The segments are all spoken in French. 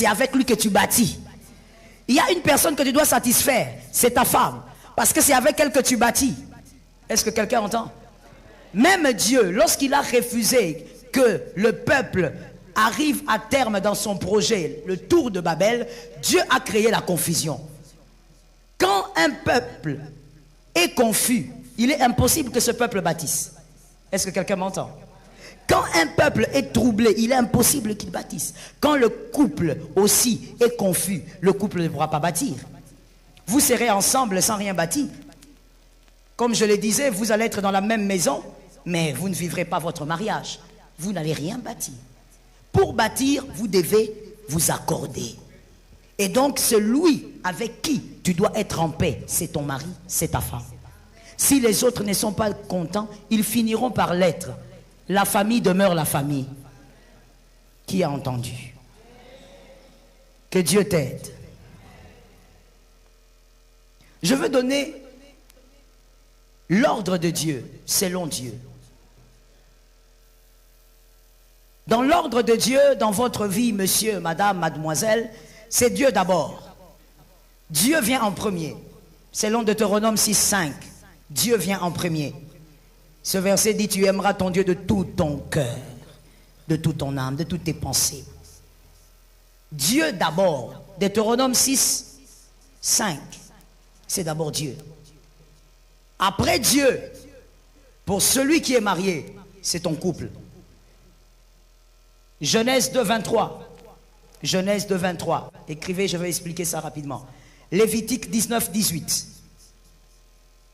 c'est avec lui que tu bâtis. Il y a une personne que tu dois satisfaire, c'est ta femme. Parce que c'est avec elle que tu bâtis. Est-ce que quelqu'un entend? Même Dieu, lorsqu'il a refusé que le peuple arrive à terme dans son projet, le tour de Babel, Dieu a créé la confusion. Quand un peuple est confus, il est impossible que ce peuple bâtisse. Est-ce que quelqu'un m'entend? Quand un peuple est troublé, il est impossible qu'il bâtisse. Quand le couple aussi est confus, le couple ne pourra pas bâtir. Vous serez ensemble sans rien bâtir. Comme je le disais, vous allez être dans la même maison, mais vous ne vivrez pas votre mariage. Vous n'allez rien bâtir. Pour bâtir, vous devez vous accorder. Et donc, celui avec qui tu dois être en paix, c'est ton mari, c'est ta femme. Si les autres ne sont pas contents, ils finiront par l'être. La famille demeure la famille. Qui a entendu? Que Dieu t'aide. Je veux donner l'ordre de Dieu, selon Dieu. Dans l'ordre de Dieu, dans votre vie, monsieur, madame, mademoiselle, c'est Dieu d'abord. Dieu vient en premier. Selon Deutéronome 6:5, Dieu vient en premier. Ce verset dit, tu aimeras ton Dieu de tout ton cœur, de toute ton âme, de toutes tes pensées. Dieu d'abord. Deutéronome 6:5, c'est d'abord Dieu. Après Dieu, pour celui qui est marié, c'est ton couple. Genèse 2:23. Genèse 2:23. Écrivez, je vais expliquer ça rapidement. Lévitique 19:18.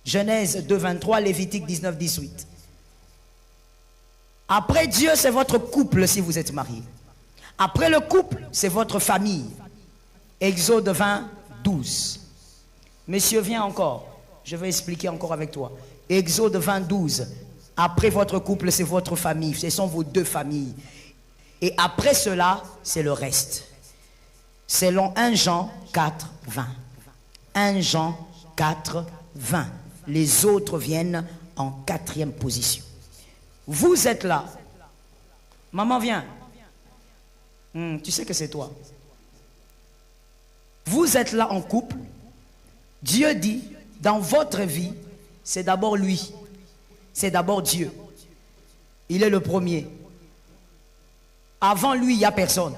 Genèse 2:23, Lévitique 19:18. Après Dieu, c'est votre couple si vous êtes marié. Après le couple, c'est votre famille. Exode 20:12. Messieurs, viens encore. Je vais expliquer encore avec toi. Exode 20:12. Après votre couple, c'est votre famille. Ce sont vos deux familles. Et après cela, c'est le reste. Selon 1 Jean 4:20. 1 Jean 4:20. Les autres viennent en 4e position. Vous êtes là. Maman, viens. Tu sais que c'est toi. Vous êtes là en couple. Dieu dit, dans votre vie, c'est d'abord lui. C'est d'abord Dieu. Il est le premier. Avant lui, il n'y a personne.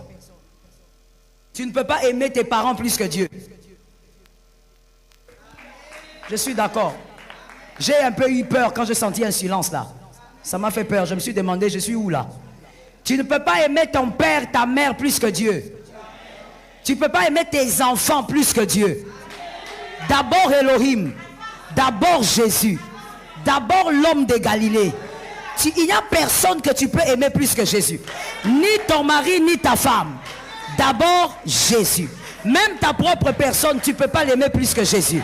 Tu ne peux pas aimer tes parents plus que Dieu. Je suis d'accord. J'ai un peu eu peur quand j'ai senti un silence là. Ça m'a fait peur. Je me suis demandé, je suis où là? Tu ne peux pas aimer ton père, ta mère plus que Dieu. Tu ne peux pas aimer tes enfants plus que Dieu. D'abord Elohim. D'abord Jésus. D'abord l'homme de Galilée. Il n'y a personne que tu peux aimer plus que Jésus. Ni ton mari, ni ta femme. D'abord Jésus. Même ta propre personne, tu ne peux pas l'aimer plus que Jésus.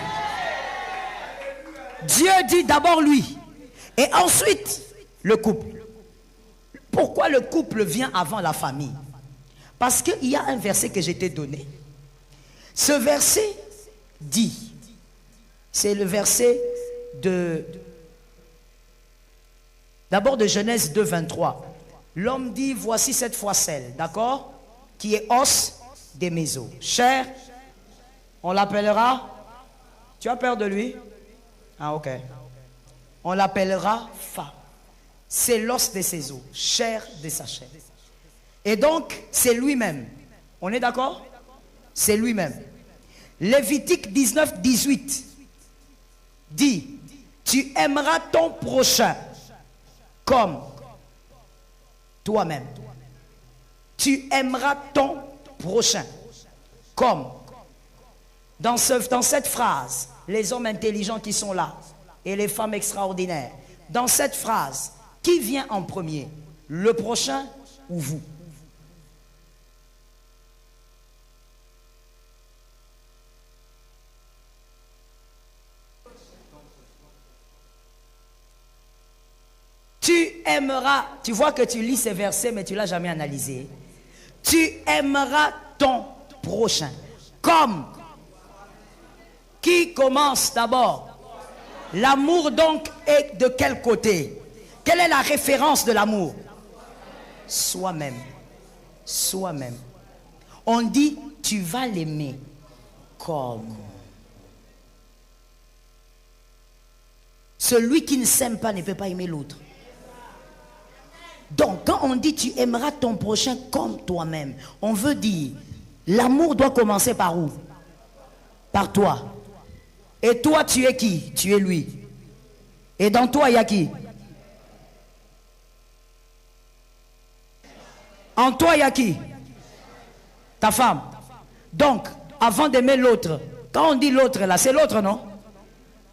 Dieu dit d'abord lui. Et ensuite, le couple. Pourquoi le couple vient avant la famille? Parce qu'il y a un verset que je t'ai donné. Ce verset dit, c'est le verset d'abord de Genèse 2:23. L'homme dit, voici cette fois celle, d'accord, qui est os des mésos. Chair, on l'appellera, tu as peur de lui? Ah, ok. On l'appellera femme. C'est l'os de ses os, chair de sa chair. Et donc, c'est lui-même. On est d'accord? C'est lui-même. Lévitique 19:18 dit, tu aimeras ton prochain comme toi-même. Tu aimeras ton prochain comme. Dans cette phrase, les hommes intelligents qui sont là et les femmes extraordinaires, dans cette phrase, qui vient en premier? Le prochain ou vous? Tu aimeras, tu vois que tu lis ces versets mais tu ne l'as jamais analysé. Tu aimeras ton prochain comme. Qui commence d'abord? L'amour donc est de quel côté? Quelle est la référence de l'amour? Soi-même. Soi-même. On dit, tu vas l'aimer comme. Celui qui ne s'aime pas ne peut pas aimer l'autre. Donc, quand on dit tu aimeras ton prochain comme toi-même, on veut dire, l'amour doit commencer par où? Par toi. Et toi, tu es qui? Tu es lui. Et dans toi, il y a qui? En toi, il y a qui? Ta femme. Donc, avant d'aimer l'autre, quand on dit l'autre là, c'est l'autre, non?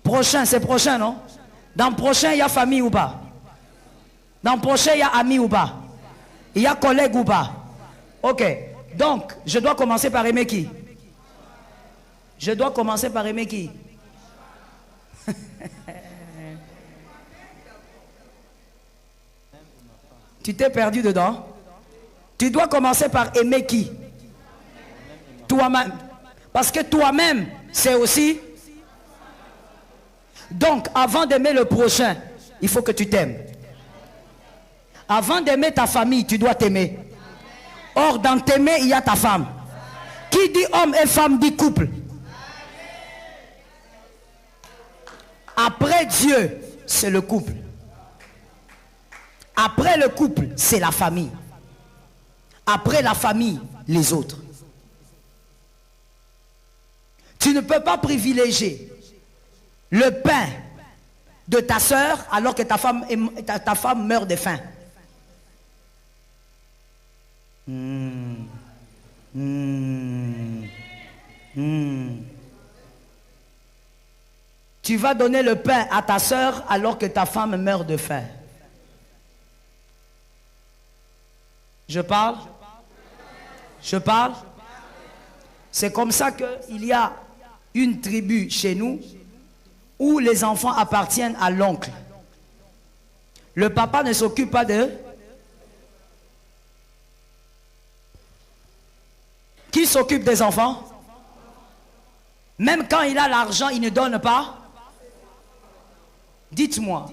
Prochain, c'est prochain, non? Dans prochain, il y a famille ou pas? Dans prochain, il y a ami ou pas? Il y a collègue ou pas? Ok. Donc, je dois commencer par aimer qui? Je dois commencer par aimer qui? Tu t'es perdu dedans? Tu dois commencer par aimer qui? Toi-même. Parce que toi-même, c'est aussi... Donc, avant d'aimer le prochain, il faut que tu t'aimes. Avant d'aimer ta famille, tu dois t'aimer. Or, dans t'aimer, il y a ta femme. Qui dit homme et femme dit couple. Après Dieu, c'est le couple. Après le couple, c'est la famille. Après la famille, les autres. Tu ne peux pas privilégier le pain de ta soeur alors que ta femme meurt de faim. Tu vas donner le pain à ta soeur alors que ta femme meurt de faim. Je parle? Je parle? C'est comme ça qu'il y a une tribu chez nous où les enfants appartiennent à l'oncle. Le papa ne s'occupe pas de... Qui s'occupe des enfants? Même quand il a l'argent, il ne donne pas. Dites-moi,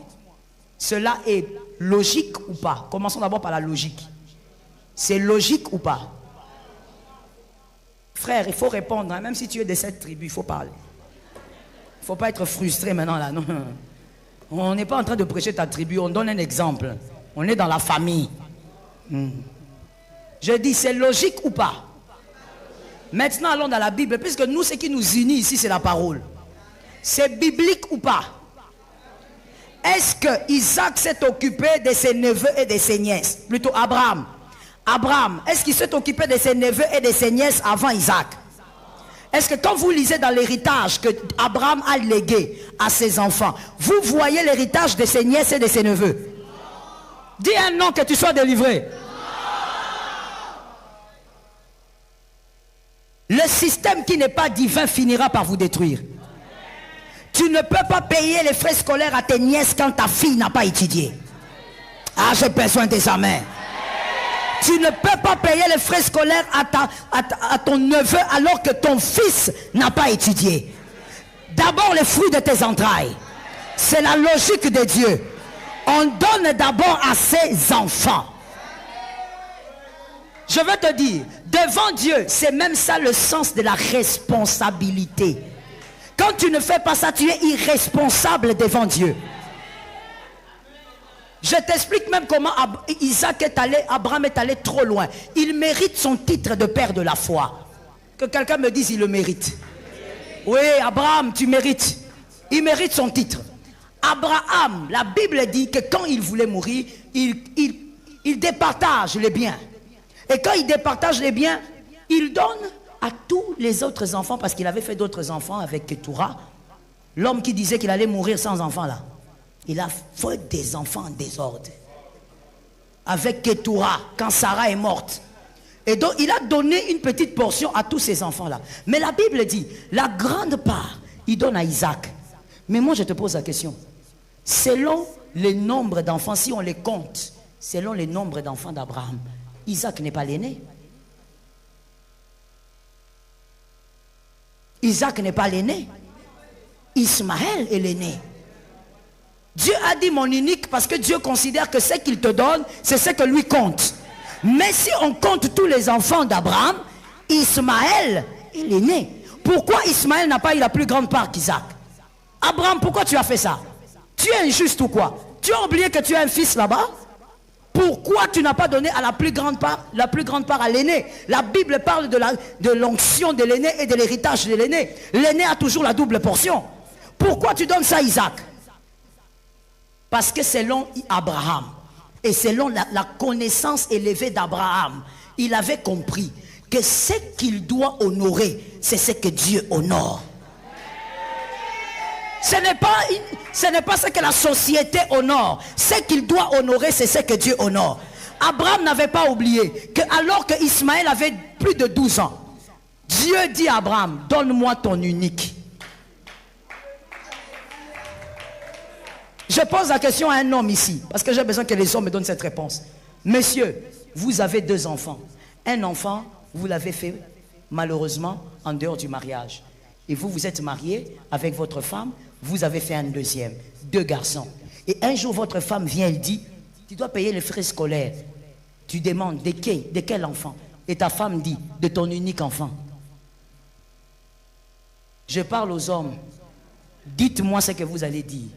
cela est logique ou pas? Commençons d'abord par la logique. C'est logique ou pas? Frère, il faut répondre, hein, même si tu es de cette tribu, il faut parler. Il ne faut pas être frustré maintenant là. Non. On n'est pas en train de prêcher ta tribu, on donne un exemple. On est dans la famille. Je dis, c'est logique ou pas? Maintenant, allons dans la Bible, puisque nous, ce qui nous unit ici, c'est la parole. C'est biblique ou pas? Est-ce que Isaac s'est occupé de ses neveux et de ses nièces? Plutôt Abraham. Abraham, est-ce qu'il s'est occupé de ses neveux et de ses nièces avant Isaac? Est-ce que quand vous lisez dans l'héritage que Abraham a légué à ses enfants, vous voyez l'héritage de ses nièces et de ses neveux? Dis un nom que tu sois délivré. Le système qui n'est pas divin finira par vous détruire. Tu ne peux pas payer les frais scolaires à tes nièces quand ta fille n'a pas étudié. Ah, j'ai besoin des amens. Tu ne peux pas payer les frais scolaires à ton neveu alors que ton fils n'a pas étudié. D'abord les fruits de tes entrailles. C'est la logique de Dieu. On donne d'abord à ses enfants. Je veux te dire, devant Dieu, c'est même ça le sens de la responsabilité. Quand tu ne fais pas ça, tu es irresponsable devant Dieu. Je t'explique même comment Abraham est allé trop loin. Il mérite son titre de père de la foi. Que quelqu'un me dise, il le mérite. Oui, Abraham, tu mérites. Il mérite son titre. Abraham, la Bible dit que quand il voulait mourir, il départage les biens. Et quand il départage les biens, il donne à tous les autres enfants, parce qu'il avait fait d'autres enfants avec Ketura. L'homme qui disait qu'il allait mourir sans enfants là. Il a fait des enfants en désordre. Avec Ketura, quand Sarah est morte. Et donc il a donné une petite portion à tous ces enfants-là. Mais la Bible dit, la grande part, il donne à Isaac. Mais moi je te pose la question. Selon le nombre d'enfants, si on les compte, selon le nombre d'enfants d'Abraham, Isaac n'est pas l'aîné. Isaac n'est pas l'aîné. Ismaël est l'aîné. Dieu a dit mon unique parce que Dieu considère que ce qu'il te donne, c'est ce que lui compte. Mais si on compte tous les enfants d'Abraham, Ismaël est l'aîné. Pourquoi Ismaël n'a pas eu la plus grande part qu'Isaac? Abraham, pourquoi tu as fait ça? Tu es injuste ou quoi? Tu as oublié que tu as un fils là-bas? Pourquoi tu n'as pas donné à la plus grande part à l'aîné? La Bible parle de l'onction de l'aîné et de l'héritage de l'aîné. L'aîné a toujours la double portion. Pourquoi tu donnes ça à Isaac? Parce que selon Abraham, et selon la connaissance élevée d'Abraham, il avait compris que ce qu'il doit honorer, c'est ce que Dieu honore. Ce n'est pas ce que la société honore. Ce qu'il doit honorer, c'est ce que Dieu honore. Abraham n'avait pas oublié que alors que Ismaël avait plus de 12 ans, Dieu dit à Abraham, donne-moi ton unique. Je pose la question à un homme ici, parce que j'ai besoin que les hommes me donnent cette réponse. Monsieur, vous avez 2 enfants. Un enfant, vous l'avez fait malheureusement en dehors du mariage. Et vous, vous êtes marié avec votre femme, vous avez fait un deuxième, 2 garçons. Et un jour, votre femme vient, elle dit, tu dois payer les frais scolaires. Tu demandes, de quel enfant? Et ta femme dit, de ton unique enfant. Je parle aux hommes. Dites-moi ce que vous allez dire.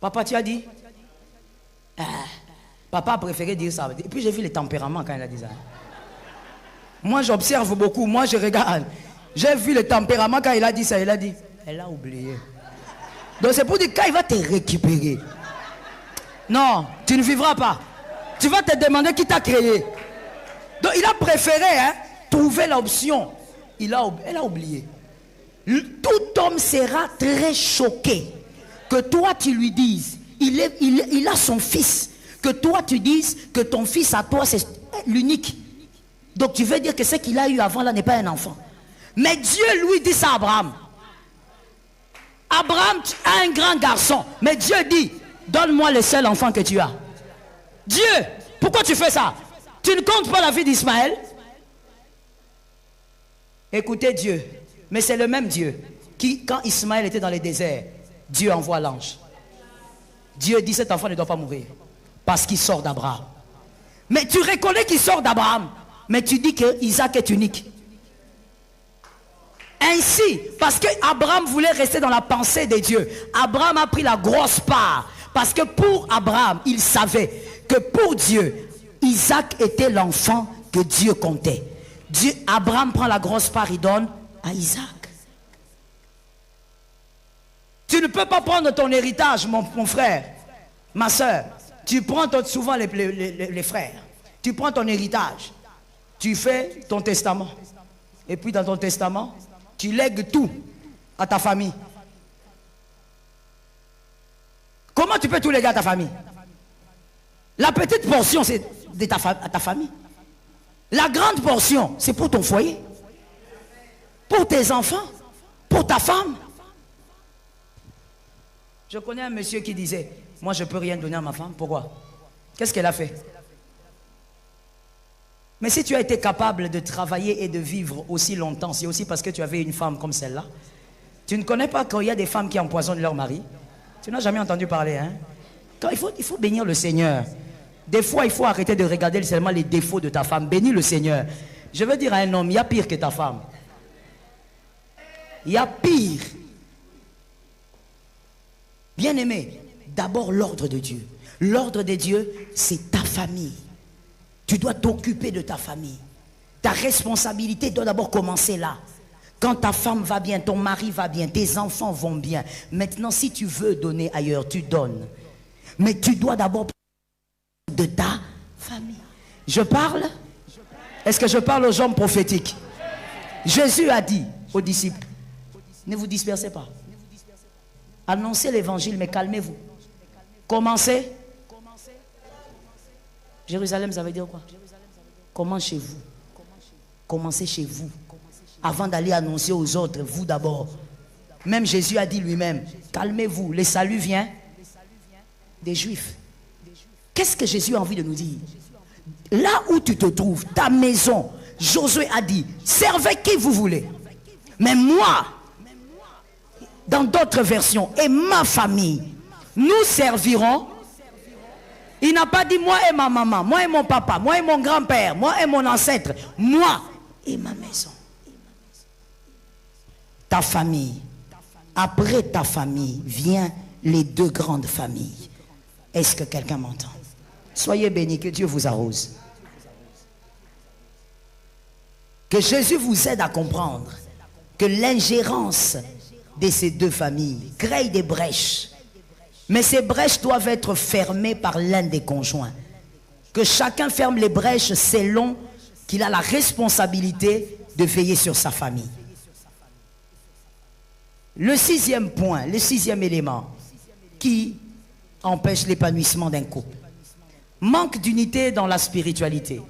Papa, tu as dit? Papa a préféré dire ça. Et puis j'ai vu le tempérament quand il a dit ça. Moi, j'observe beaucoup. Moi, je regarde. J'ai vu le tempérament quand il a dit ça. Il a dit, elle a oublié. Donc c'est pour dire quand il va te récupérer. Non, tu ne vivras pas. Tu vas te demander qui t'a créé. Donc il a préféré trouver l'option. Elle a oublié. Tout homme sera très choqué que toi tu lui dises, il a son fils. Que toi tu dises que ton fils à toi c'est l'unique. Donc tu veux dire que ce qu'il a eu avant là n'est pas un enfant. Mais Dieu lui dit ça à Abraham. Abraham, tu as un grand garçon. Mais Dieu dit, donne-moi le seul enfant que tu as. Dieu, pourquoi tu fais ça? Tu ne comptes pas la vie d'Ismaël? Écoutez Dieu. Mais c'est le même Dieu qui, quand Ismaël était dans le désert, Dieu envoie l'ange. Dieu dit, cet enfant ne doit pas mourir. Parce qu'il sort d'Abraham. Mais tu reconnais qu'il sort d'Abraham. Mais tu dis que Isaac est unique. Ainsi, parce qu'Abraham voulait rester dans la pensée de Dieu, Abraham a pris la grosse part. Parce que pour Abraham, il savait que pour Dieu, Isaac était l'enfant que Dieu comptait. Abraham prend la grosse part, il donne à Isaac. Tu ne peux pas prendre ton héritage, mon frère, ma soeur. Tu prends souvent les frères. Tu prends ton héritage. Tu fais ton testament. Et puis dans ton testament, tu lègues tout à ta famille. Comment tu peux tout léguer à ta famille? La petite portion, c'est à ta famille. La grande portion, c'est pour ton foyer. Pour tes enfants. Pour ta femme. Je connais un monsieur qui disait, moi je ne peux rien donner à ma femme. Pourquoi? Qu'est-ce qu'elle a fait? Mais si tu as été capable de travailler et de vivre aussi longtemps, c'est aussi parce que tu avais une femme comme celle-là. Tu ne connais pas qu'il y a des femmes qui empoisonnent leur mari? Tu n'as jamais entendu parler, hein? Quand il faut bénir le Seigneur. Des fois, il faut arrêter de regarder seulement les défauts de ta femme. Bénis le Seigneur. Je veux dire à un homme, il y a pire que ta femme. Il y a pire. Bien-aimé, d'abord l'ordre de Dieu. L'ordre de Dieu, c'est ta famille. Tu dois t'occuper de ta famille. Ta responsabilité doit d'abord commencer là. Quand ta femme va bien, ton mari va bien, tes enfants vont bien. Maintenant, si tu veux donner ailleurs, tu donnes. Mais tu dois d'abord de ta famille. Je parle? Est-ce que je parle aux hommes prophétiques? Jésus a dit aux disciples, ne vous dispersez pas. Annoncez l'évangile, mais calmez-vous. Commencez. Jérusalem, ça veut dire quoi? Commencez chez vous. Commencez chez vous. Avant d'aller annoncer aux autres, vous d'abord. Même Jésus a dit lui-même, calmez-vous, le salut vient des Juifs. Qu'est-ce que Jésus a envie de nous dire? Là où tu te trouves, ta maison, Josué a dit, servez qui vous voulez. Mais moi, dans d'autres versions, et ma famille, nous servirons. Il Il n'a pas dit moi et ma maman, moi et mon papa, moi et mon grand-père, moi et mon ancêtre, moi et ma maison. Ta famille. Après ta famille, vient les deux grandes familles. Est-ce que quelqu'un m'entend? Soyez bénis, que Dieu vous arrose. Que Jésus vous aide à comprendre que l'ingérence de ces deux familles crée des brèches. Mais ces brèches doivent être fermées par l'un des conjoints. Que chacun ferme les brèches selon qu'il a la responsabilité de veiller sur sa famille. Le sixième point, le sixième élément qui empêche l'épanouissement d'un couple. Manque d'unité dans la spiritualité.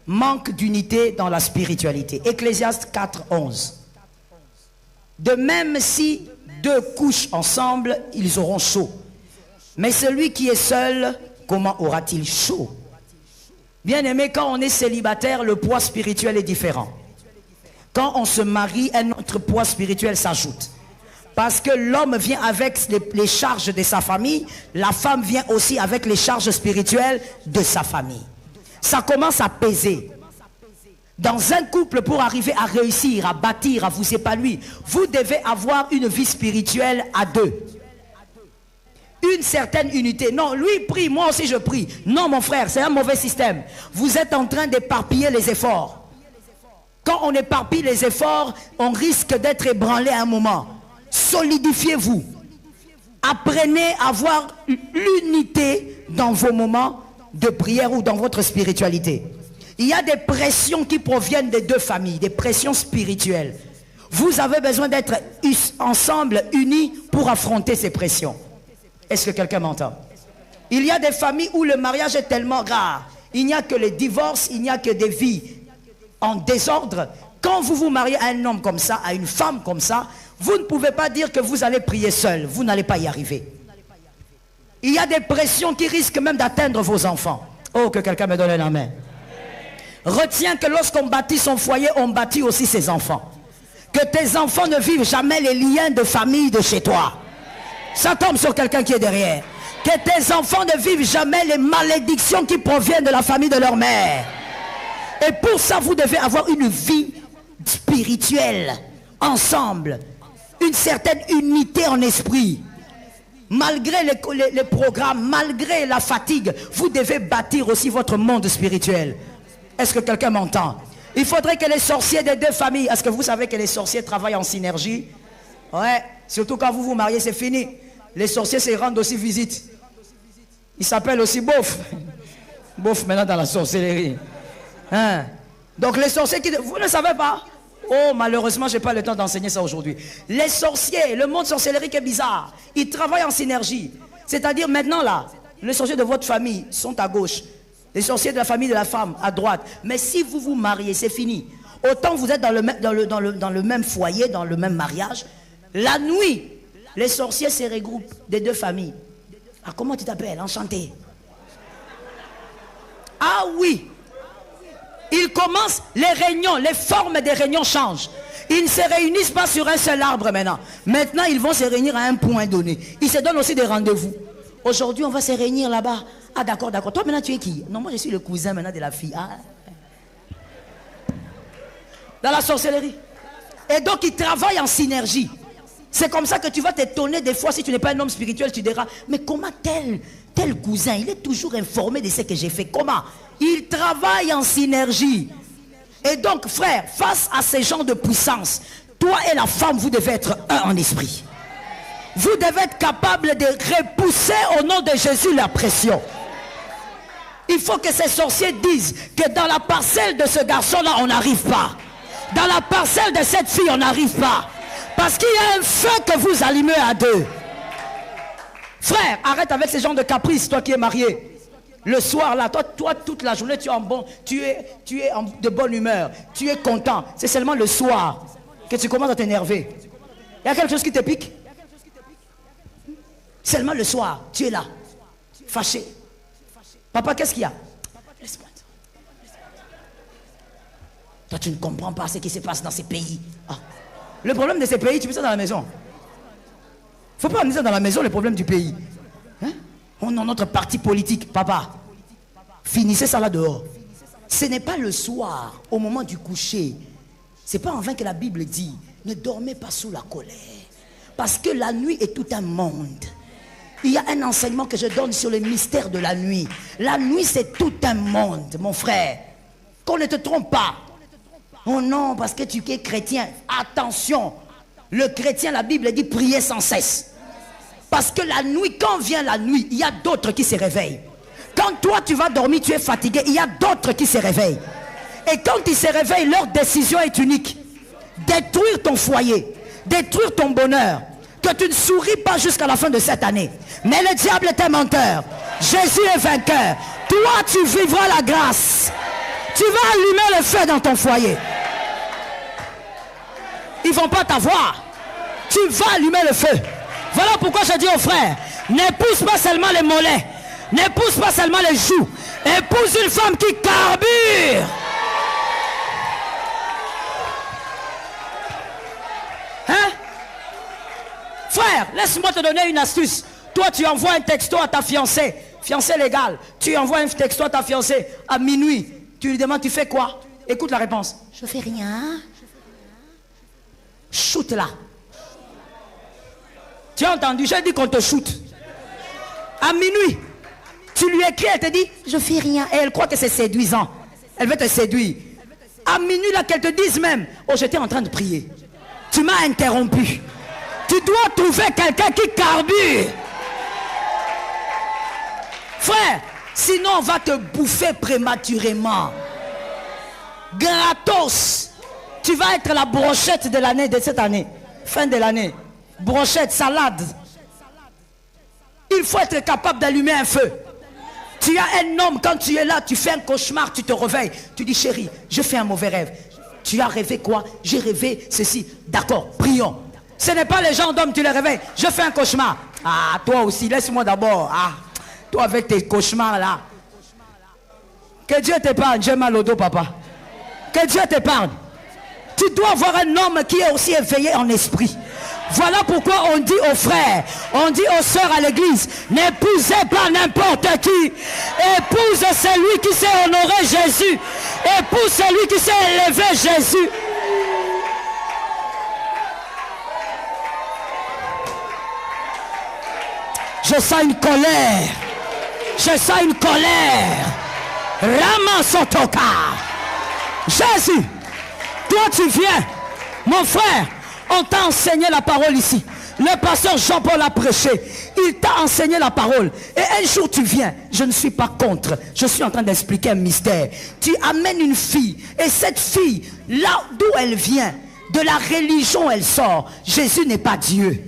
Manque d'unité dans la spiritualité. Ecclésiaste 4, 11. De même si deux couchent ensemble, ils auront chaud. Mais celui qui est seul, comment aura-t-il chaud? Bien aimé, quand on est célibataire, le poids spirituel est différent. Quand on se marie, un autre poids spirituel s'ajoute. Parce que l'homme vient avec les charges de sa famille, la femme vient aussi avec les charges spirituelles de sa famille. Ça commence à peser. Dans un couple, pour arriver à réussir, à bâtir, à vous épanouir, vous devez avoir une vie spirituelle à deux. Une certaine unité. Non, lui prie, moi aussi je prie. Non mon frère, c'est un mauvais système. Vous êtes en train d'éparpiller les efforts. Quand on éparpille les efforts, on risque d'être ébranlé à un moment. Solidifiez-vous. Apprenez à avoir l'unité dans vos moments de prière ou dans votre spiritualité. Il y a des pressions qui proviennent des deux familles, des pressions spirituelles. Vous avez besoin d'être ensemble, unis pour affronter ces pressions. Est-ce que quelqu'un m'entend? Il y a des familles où le mariage est tellement rare. Il n'y a que les divorces, il n'y a que des vies en désordre. Quand vous vous mariez à un homme comme ça, à une femme comme ça, vous ne pouvez pas dire que vous allez prier seul. Vous n'allez pas y arriver. Il y a des pressions qui risquent même d'atteindre vos enfants. Oh, que quelqu'un me donne un amen. Retiens que lorsqu'on bâtit son foyer, on bâtit aussi ses enfants. Que tes enfants ne vivent jamais les liens de famille de chez toi. Ça tombe sur quelqu'un qui est derrière. Que tes enfants ne vivent jamais les malédictions qui proviennent de la famille de leur mère. Et pour ça, vous devez avoir une vie spirituelle, ensemble. Une certaine unité en esprit. Malgré les programmes, malgré la fatigue, vous devez bâtir aussi votre monde spirituel. Est-ce que quelqu'un m'entend? Il faudrait que les sorciers des deux familles, est-ce que vous savez que les sorciers travaillent en synergie? Ouais, surtout quand vous vous mariez, c'est fini. Les sorciers se rendent aussi visite. Ils s'appellent aussi beauf. Beauf maintenant dans la sorcellerie. Hein? Donc les sorciers qui... Vous ne savez pas? Oh, malheureusement, je n'ai pas le temps d'enseigner ça aujourd'hui. Les sorciers, le monde sorcellerique est bizarre. Ils travaillent en synergie. C'est-à-dire maintenant là, les sorciers de votre famille sont à gauche. Les sorciers de la famille de la femme à droite. Mais si vous vous mariez, c'est fini. Autant vous êtes dans le même foyer, dans le même mariage. La nuit, les sorciers se regroupent des deux familles. Ah, comment tu t'appelles? Enchanté. Ah oui. Ils commencent les réunions, les formes des réunions changent. Ils ne se réunissent pas sur un seul arbre maintenant. Maintenant, ils vont se réunir à un point donné. Ils se donnent aussi des rendez-vous. Aujourd'hui, on va se réunir là-bas. Ah d'accord, d'accord. Toi maintenant, tu es qui? Non, moi je suis le cousin maintenant de la fille. Ah. Dans la sorcellerie. Et donc, ils travaillent en synergie. C'est comme ça que tu vas t'étonner des fois si tu n'es pas un homme spirituel, tu diras, mais comment tel cousin, il est toujours informé de ce que j'ai fait. Comment? Il travaille en synergie. Et donc, frère, face à ces gens de puissance, toi et la femme, vous devez être un en esprit. Vous devez être capable de repousser au nom de Jésus la pression. Il faut que ces sorciers disent que dans la parcelle de ce garçon-là, on n'arrive pas. Dans la parcelle de cette fille, on n'arrive pas. Parce qu'il y a un feu que vous allumez à deux. Frère, arrête avec ces gens de caprices, toi qui es marié. Le soir là, toi toute la journée, tu es de bonne humeur. Tu es content. C'est seulement le soir que tu commences à t'énerver. Il y a quelque chose qui te pique. Seulement le soir, tu es là, fâché. Papa, qu'est-ce qu'il y a? Laisse-moi. Toi, tu ne comprends pas ce qui se passe dans ces pays. Ah. Le problème de ces pays, tu mets ça dans la maison. Il ne faut pas amener ça dans la maison, le problème du pays. Hein? On a notre parti politique. Papa, finissez ça là dehors. Ce n'est pas le soir, au moment du coucher. C'est pas en vain que la Bible dit, ne dormez pas sous la colère. Parce que la nuit est tout un monde. Il y a un enseignement que je donne sur le mystère de la nuit. La nuit, c'est tout un monde, mon frère. Qu'on ne te trompe pas. Oh non, parce que tu es chrétien. Attention, le chrétien, la Bible dit, priez sans cesse. Parce que la nuit, quand vient la nuit, il y a d'autres qui se réveillent. Quand toi, tu vas dormir, tu es fatigué, il y a d'autres qui se réveillent. Et quand ils se réveillent, leur décision est unique. Détruire ton foyer, détruire ton bonheur. Que tu ne souris pas jusqu'à la fin de cette année. Mais le diable est un menteur. Jésus est vainqueur. Toi, tu vivras la grâce. Tu vas allumer le feu dans ton foyer. Ils ne vont pas t'avoir. Tu vas allumer le feu. Voilà pourquoi je dis aux frères, n'épouse pas seulement les mollets, n'épouse pas seulement les joues, épouse une femme qui carbure. Hein? Frère, laisse-moi te donner une astuce. Toi, tu envoies un texto à ta fiancée, fiancée légale. Tu envoies un texto à ta fiancée à minuit. Tu lui demandes, tu fais quoi? Écoute la réponse. Je fais rien. Shoot là. Tu as entendu, j'ai dit qu'on te shoot. À minuit, tu lui écris, elle te dit, je fais rien. Et elle croit que c'est séduisant. Elle veut te séduire. À minuit, là, qu'elle te dise même, oh, j'étais en train de prier. Tu m'as interrompu. Tu dois trouver quelqu'un qui carbure. Frère, sinon on va te bouffer prématurément. Gratos. Tu vas être la brochette de l'année, de cette année. Fin de l'année. Brochette, salade. Il faut être capable d'allumer un feu. Tu as un homme, quand tu es là, tu fais un cauchemar, tu te réveilles. Tu dis, chérie, je fais un mauvais rêve. Tu as rêvé quoi? J'ai rêvé ceci. D'accord, prions. Ce n'est pas les gens d'hommes, tu les réveilles. Je fais un cauchemar. Ah, toi aussi, laisse-moi d'abord. Ah, toi avec tes cauchemars là. Que Dieu t'épargne. J'ai mal au dos, papa. Que Dieu t'épargne. Tu dois avoir un homme qui est aussi éveillé en esprit. Voilà pourquoi on dit aux frères, on dit aux sœurs à l'église, n'épousez pas n'importe qui. Épouse celui qui sait honorer Jésus. Épouse celui qui sait élever Jésus. Je sens une colère. Je sens une colère. Ramasotoka. Jésus, toi tu viens, mon frère. On t'a enseigné la parole ici. Le pasteur Jean-Paul a prêché. Il t'a enseigné la parole. Et un jour tu viens. Je ne suis pas contre. Je suis en train d'expliquer un mystère. Tu amènes une fille. Et cette fille, là d'où elle vient, de la religion où elle sort, Jésus n'est pas Dieu.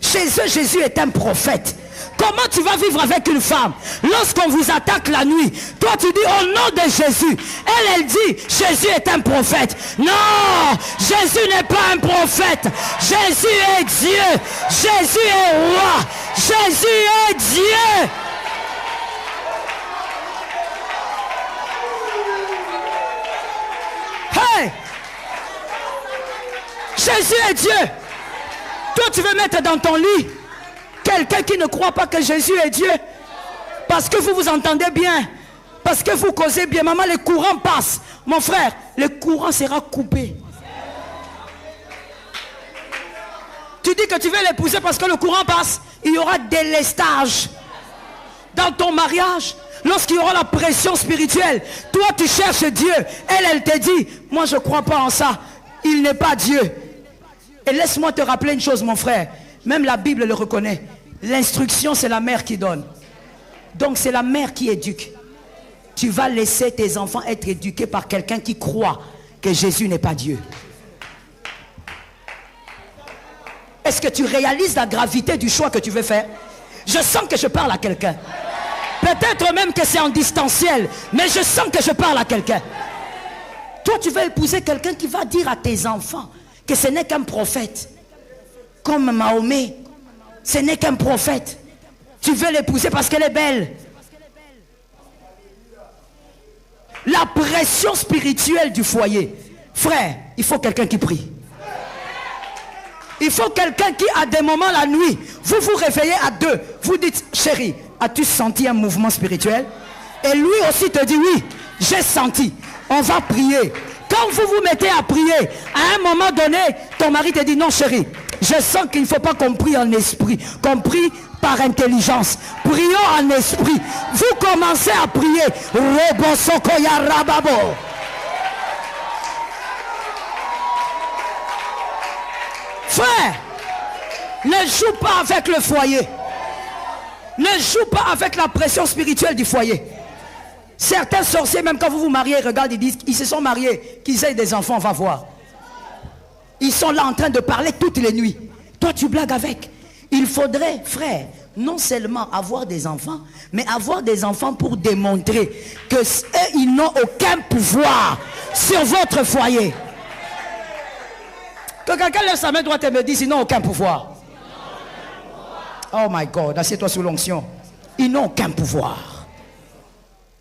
Chez eux, Jésus est un prophète. Comment tu vas vivre avec une femme lorsqu'on vous attaque la nuit? Toi tu dis au nom de Jésus. Elle dit Jésus est un prophète. Non, Jésus n'est pas un prophète. Jésus est Dieu. Jésus est roi. Jésus est Dieu. Hey, Jésus est Dieu. Toi tu veux mettre dans ton lit quelqu'un qui ne croit pas que Jésus est Dieu. Parce que vous vous entendez bien. Parce que vous causez bien. Maman, le courant passe. Mon frère, le courant sera coupé. Tu dis que tu veux l'épouser parce que le courant passe. Il y aura délestage. Dans ton mariage, lorsqu'il y aura la pression spirituelle, toi tu cherches Dieu. Elle te dit, moi je ne crois pas en ça. Il n'est pas Dieu. Et laisse-moi te rappeler une chose, mon frère. Même la Bible le reconnaît. L'instruction, c'est la mère qui donne. Donc, c'est la mère qui éduque. Tu vas laisser tes enfants être éduqués par quelqu'un qui croit que Jésus n'est pas Dieu. Est-ce que tu réalises la gravité du choix que tu veux faire? Je sens que je parle à quelqu'un. Peut-être même que c'est en distanciel, mais je sens que je parle à quelqu'un. Toi, tu veux épouser quelqu'un qui va dire à tes enfants que ce n'est qu'un prophète. Comme Mahomet, ce n'est qu'un prophète. Tu veux l'épouser parce qu'elle est belle. La pression spirituelle du foyer. Frère, il faut quelqu'un qui prie. Il faut quelqu'un qui, à des moments la nuit, vous vous réveillez à deux. Vous dites, chérie, as-tu senti un mouvement spirituel? Et lui aussi te dit, oui, j'ai senti. On va prier. Quand vous vous mettez à prier, à un moment donné, ton mari te dit, non chérie, je sens qu'il ne faut pas qu'on prie en esprit, qu'on prie par intelligence. Prions en esprit. Vous commencez à prier. Frère, ne joue pas avec le foyer. Ne joue pas avec la pression spirituelle du foyer. Certains sorciers, même quand vous vous mariez, regardent, ils disent, ils se sont mariés, qu'ils aient des enfants, on va voir. Ils sont là en train de parler toutes les nuits. Toi, tu blagues avec. Il faudrait, frère, non seulement avoir des enfants, mais avoir des enfants pour démontrer que ils n'ont aucun pouvoir sur votre foyer. Que quelqu'un lève sa main droite et me dise, ils n'ont aucun pouvoir. Oh my God, assieds-toi sous l'onction. Ils n'ont aucun pouvoir.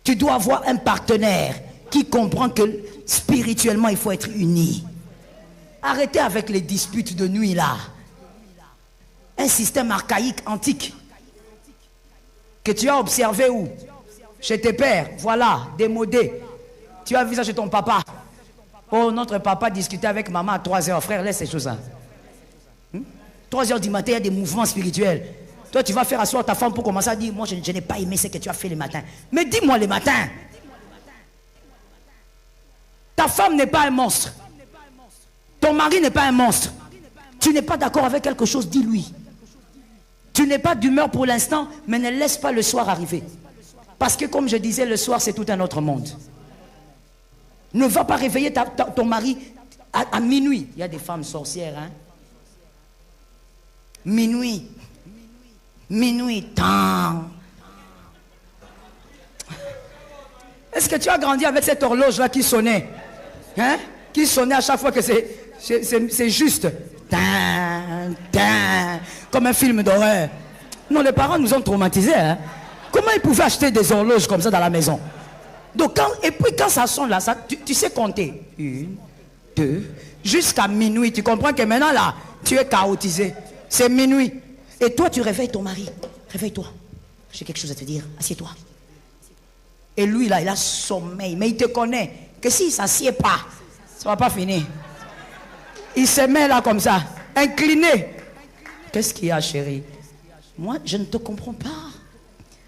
Tu dois avoir un partenaire qui comprend que spirituellement, il faut être uni. Arrêtez avec les disputes de nuit là. Un système archaïque, antique, que tu as observé où? Chez tes pères, voilà, démodé. Tu as vu ça chez ton papa. Oh, notre papa discutait avec maman à 3 heures. Frère, laisse ces choses-là. 3 heures du matin, il y a des mouvements spirituels. Toi, tu vas faire asseoir ta femme pour commencer à dire, moi, je n'ai pas aimé ce que tu as fait le matin. Mais dis-moi le matin. Ta femme n'est pas un monstre. Ton mari n'est pas un monstre. Tu n'es pas d'accord avec quelque chose, dis-lui. Tu n'es pas d'humeur pour l'instant, mais ne laisse pas le soir arriver. Parce que comme je disais, le soir, c'est tout un autre monde. Ne va pas réveiller ton mari à minuit. Il y a des femmes sorcières, hein. Minuit. Minuit, tant. Est-ce que tu as grandi avec cette horloge-là qui sonnait? Hein? Qui sonnait à chaque fois que c'est juste. Tin, tin, comme un film d'horreur. Non, les parents nous ont traumatisés. Hein? Comment ils pouvaient acheter des horloges comme ça dans la maison? Donc et puis quand ça sonne là, tu sais compter. 1, 2, jusqu'à minuit. Tu comprends que maintenant là, tu es chaotisé. C'est minuit. Et toi, tu réveilles ton mari. Réveille-toi. J'ai quelque chose à te dire. Assieds-toi. Et lui là, il a sommeil. Mais il te connaît. Que s'il ne s'assied pas, ça ne va pas finir. Il se met là comme ça, incliné. Qu'est-ce qu'il y a, chérie? Moi, je ne te comprends pas.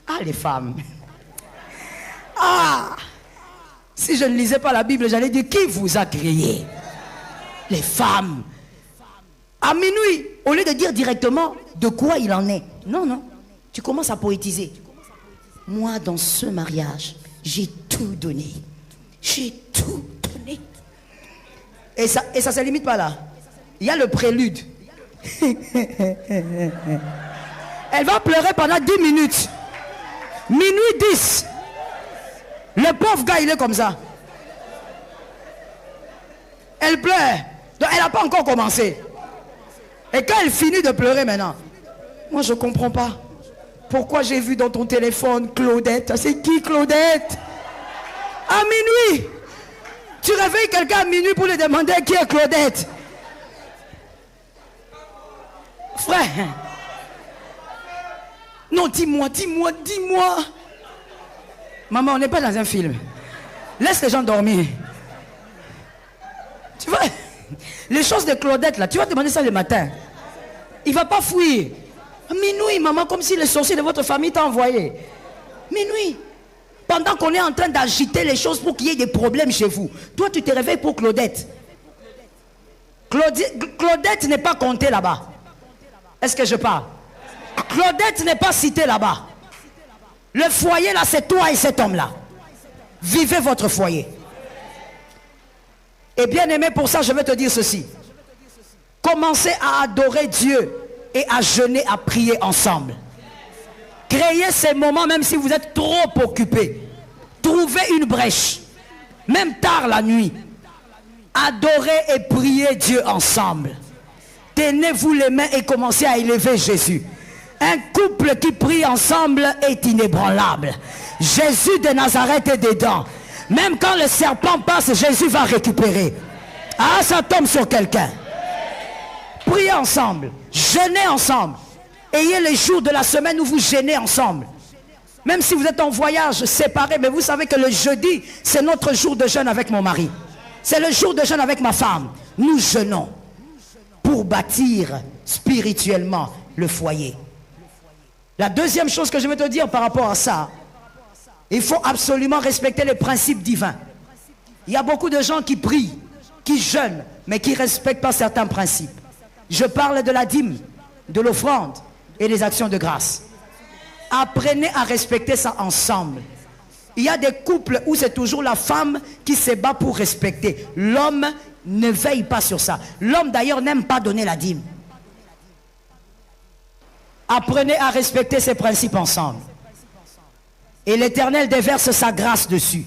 Ah, les femmes. Ah! Si je ne lisais pas la Bible, j'allais dire, qui vous a créé? Les femmes. À minuit, au lieu de dire directement de quoi il en est. Non, non. Tu commences à poétiser. Moi, dans ce mariage, j'ai tout donné. J'ai tout donné. Et ça ne se limite pas là. Il y a le prélude. Elle va pleurer pendant 10 minutes. Minuit 10. Le pauvre gars, il est comme ça. Elle pleure. Donc, elle n'a pas encore commencé. Et quand elle finit de pleurer maintenant, moi je ne comprends pas. Pourquoi j'ai vu dans ton téléphone Claudette? C'est qui Claudette? À minuit. Tu réveilles quelqu'un à minuit pour lui demander qui est Claudette. Frère. Non, dis-moi. Maman, on n'est pas dans un film. Laisse les gens dormir. Tu vois, les choses de Claudette là, tu vas demander ça le matin. Il ne va pas fuir. Minuit, maman, comme si le sorcier de votre famille t'a envoyé. Minuit. Pendant qu'on est en train d'agiter les choses pour qu'il y ait des problèmes chez vous. Toi, tu te réveilles pour Claudette. Claudette n'est pas comptée là-bas. Est-ce que je parle? Claudette n'est pas citée là-bas. Le foyer là, c'est toi et cet homme-là. Vivez votre foyer. Et bien aimé, pour ça, je vais te dire ceci. Commencez à adorer Dieu et à jeûner, à prier ensemble. Créez ces moments même si vous êtes trop occupés. Trouvez une brèche, même tard la nuit. Adorez et priez Dieu ensemble. Tenez-vous les mains et commencez à élever Jésus. Un couple qui prie ensemble est inébranlable. Jésus de Nazareth est dedans. Même quand le serpent passe, Jésus va récupérer. Ah, ça tombe sur quelqu'un. Priez ensemble, jeûnez ensemble. Ayez les jours de la semaine où vous jeûnez ensemble. Même si vous êtes en voyage séparé, mais vous savez que le jeudi, c'est notre jour de jeûne avec mon mari. C'est le jour de jeûne avec ma femme. Nous jeûnons pour bâtir spirituellement le foyer. La deuxième chose que je veux te dire par rapport à ça, il faut absolument respecter les principes divins. Il y a beaucoup de gens qui prient, qui jeûnent, mais qui ne respectent pas certains principes. Je parle de la dîme, de l'offrande et des actions de grâce. Apprenez à respecter ça ensemble. Il y a des couples où c'est toujours la femme qui se bat pour respecter. L'homme ne veille pas sur ça. L'homme d'ailleurs n'aime pas donner la dîme. Apprenez à respecter ces principes ensemble. Et l'Éternel déverse sa grâce dessus.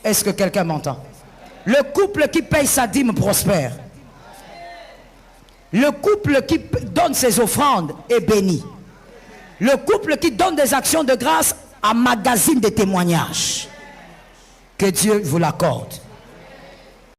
Est-ce que quelqu'un m'entend? Le couple qui paye sa dîme prospère. Le couple qui donne ses offrandes est béni. Le couple qui donne des actions de grâce emmagasine des témoignages. Que Dieu vous l'accorde.